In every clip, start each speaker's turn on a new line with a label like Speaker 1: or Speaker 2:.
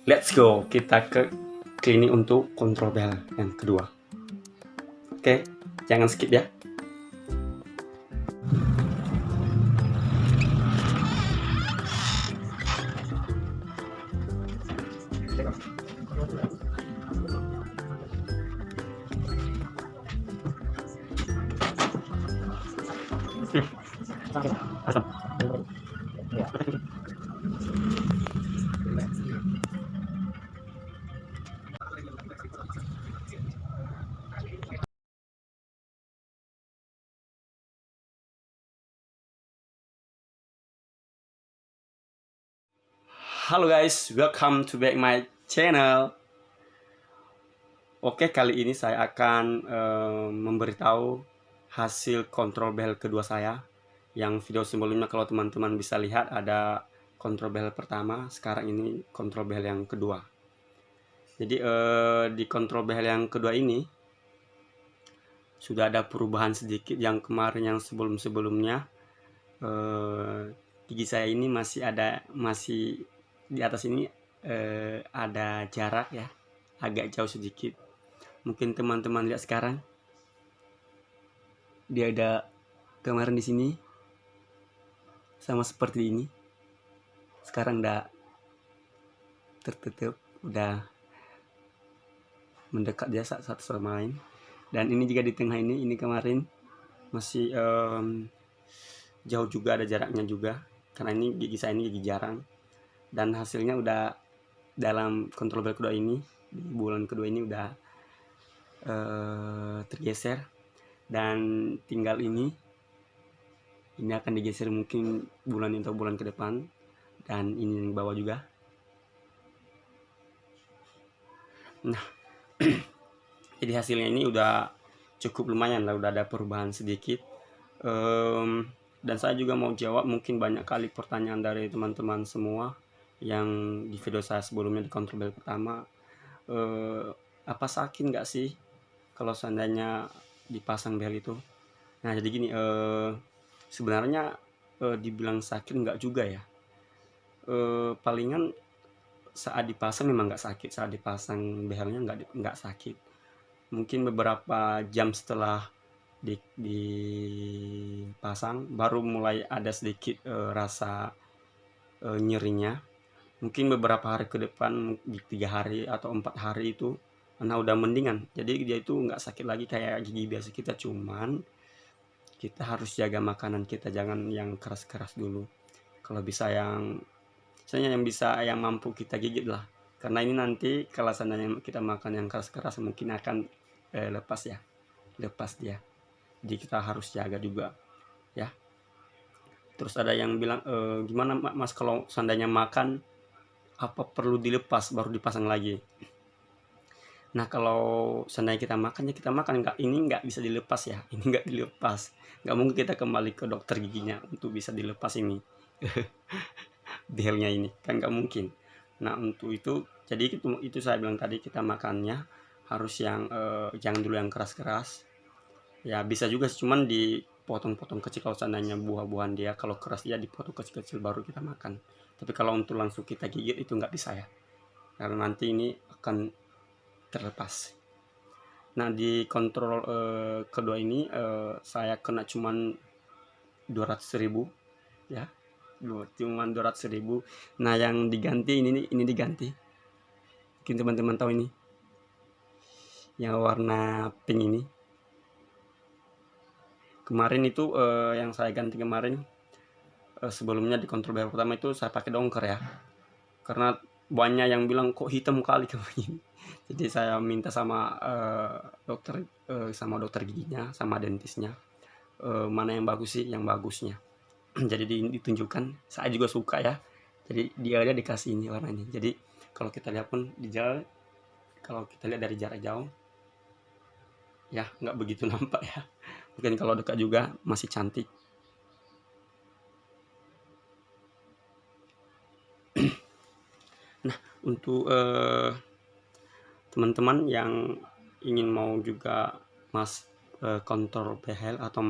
Speaker 1: Let's go, kita ke klinik untuk kontrol behel yang kedua. Oke, jangan skip ya. Halo guys, welcome to back my channel. Oke, kali ini saya akan memberitahu hasil kontrol behel kedua saya. Yang video sebelumnya kalau teman-teman bisa lihat ada kontrol behel pertama, sekarang ini kontrol behel yang kedua. Jadi di kontrol behel yang kedua ini sudah ada perubahan sedikit. Yang kemarin yang sebelum-sebelumnya gigi saya ini masih di atas ini ada jarak ya, agak jauh sedikit. Mungkin teman-teman lihat sekarang dia ada kemarin di sini sama seperti ini, sekarang udah tertutup, udah mendekat dia satu sama lain. Dan ini juga di tengah ini kemarin masih jauh juga, ada jaraknya juga, karena ini gigi saya ini gigi jarang. Dan hasilnya udah dalam kontrol behel kedua ini, di bulan kedua ini udah tergeser, dan tinggal ini akan digeser mungkin bulan atau bulan ke depan. Dan ini yang bawah juga. Nah jadi hasilnya ini udah cukup lumayan lah, udah ada perubahan sedikit. Dan saya juga mau jawab mungkin banyak kali pertanyaan dari teman-teman semua yang di video saya sebelumnya di kontrol behel pertama. Apa sakit nggak sih kalau seandainya dipasang behel itu? Nah jadi gini, sebenarnya dibilang sakit nggak juga ya. Palingan saat dipasang memang nggak sakit, saat dipasang behelnya nggak sakit. Mungkin beberapa jam setelah dipasang baru mulai ada sedikit rasa nyerinya. Mungkin beberapa hari ke depan, 3 hari atau 4 hari itu karena udah mendingan, jadi dia itu nggak sakit lagi kayak gigi biasa kita. Cuman kita harus jaga makanan kita, jangan yang keras-keras dulu. Kalau bisa misalnya yang mampu kita gigit lah, karena ini nanti kalau seandainya kita makan yang keras-keras mungkin akan lepas dia. Jadi kita harus jaga juga ya. Terus ada yang bilang, gimana mas kalau seandainya makan, apa perlu dilepas baru dipasang lagi? Nah kalau seandainya kita makan, ya kita makan, ini nggak bisa dilepas ya, ini nggak dilepas, nggak mungkin kita kembali ke dokter giginya untuk bisa dilepas ini behelnya ini, kan nggak mungkin. Nah untuk itu, jadi itu saya bilang tadi, kita makannya harus yang jangan dulu yang keras-keras ya. Bisa juga cuman dipotong-potong kecil kalau seandainya buah-buahan dia, kalau keras dia dipotong kecil-kecil baru kita makan. Tapi kalau untuk langsung kita gigit itu nggak bisa ya, karena nanti ini akan terlepas. Nah di kontrol kedua ini saya kena cuman 200.000 ya, cuman 200.000. Nah yang diganti ini diganti, mungkin teman-teman tahu ini yang warna pink ini. Kemarin itu yang saya ganti kemarin, sebelumnya di kontrol behel pertama itu saya pakai dongker ya, karena banyak yang bilang kok hitam kali kamu ini. Jadi saya minta sama dokter giginya, sama dentisnya, mana yang bagus sih, yang bagusnya. Jadi ditunjukkan, saya juga suka ya. Jadi dia dikasih ini warnanya. Jadi kalau kita lihat pun di jalan, kalau kita lihat dari jarak jauh ya nggak begitu nampak ya. Mungkin kalau dekat juga masih cantik. Nah untuk teman-teman yang ingin mau juga kontrol behel atau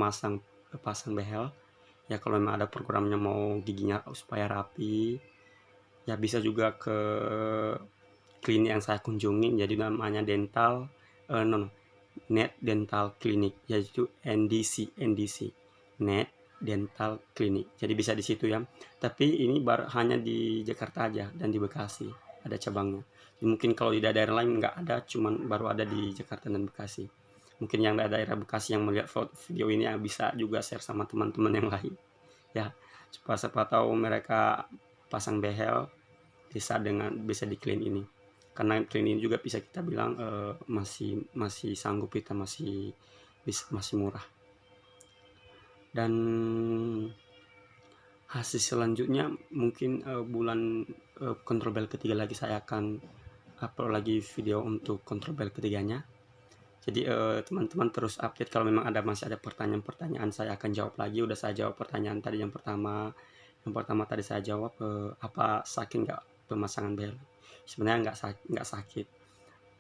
Speaker 1: pasang behel ya, kalau memang ada programnya mau giginya supaya rapi ya, bisa juga ke klinik yang saya kunjungi, jadi namanya Net Dental Clinic, yaitu NDC, Net Dental Clinic. Jadi bisa di situ ya. Tapi ini hanya di Jakarta aja dan di Bekasi ada cabangnya. Mungkin kalau di daerah lain nggak ada, cuman baru ada di Jakarta dan Bekasi. Mungkin yang daerah Bekasi yang melihat video ini ya bisa juga share sama teman-teman yang lain ya, supaya siapa tahu mereka pasang behel bisa di clean ini, karena clean ini juga bisa kita bilang masih sanggup, kita masih murah. Dan hasil selanjutnya mungkin bulan control bell ketiga lagi saya akan upload lagi video untuk control bell ketiganya. Jadi teman-teman terus update, kalau memang masih ada pertanyaan-pertanyaan saya akan jawab lagi. Udah saya jawab pertanyaan tadi yang pertama tadi saya jawab, apa sakit nggak pemasangan bel? Sebenarnya nggak sakit,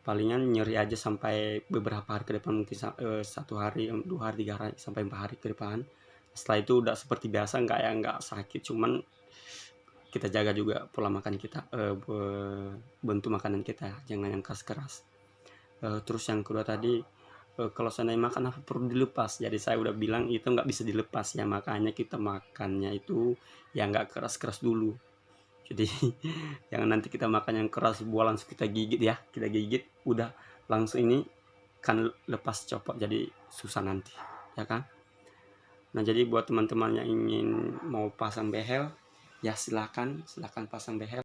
Speaker 1: palingan nyeri aja sampai beberapa hari ke depan, mungkin 1 hari, 2 hari, 3 hari, sampai 4 hari ke depan. Setelah itu udah seperti biasa, nggak sakit, cuman kita jaga juga pola makan kita, bentuk makanan kita, jangan yang keras-keras. Terus yang kedua tadi, kalau seandainya makan apa perlu dilepas, jadi saya udah bilang itu nggak bisa dilepas ya, makanya kita makannya itu ya nggak keras-keras dulu. Jadi jangan nanti kita makan yang keras buah langsung kita gigit udah langsung ini kan lepas copot, jadi susah nanti ya kan. Nah jadi buat teman-teman yang ingin mau pasang behel ya silakan pasang behel.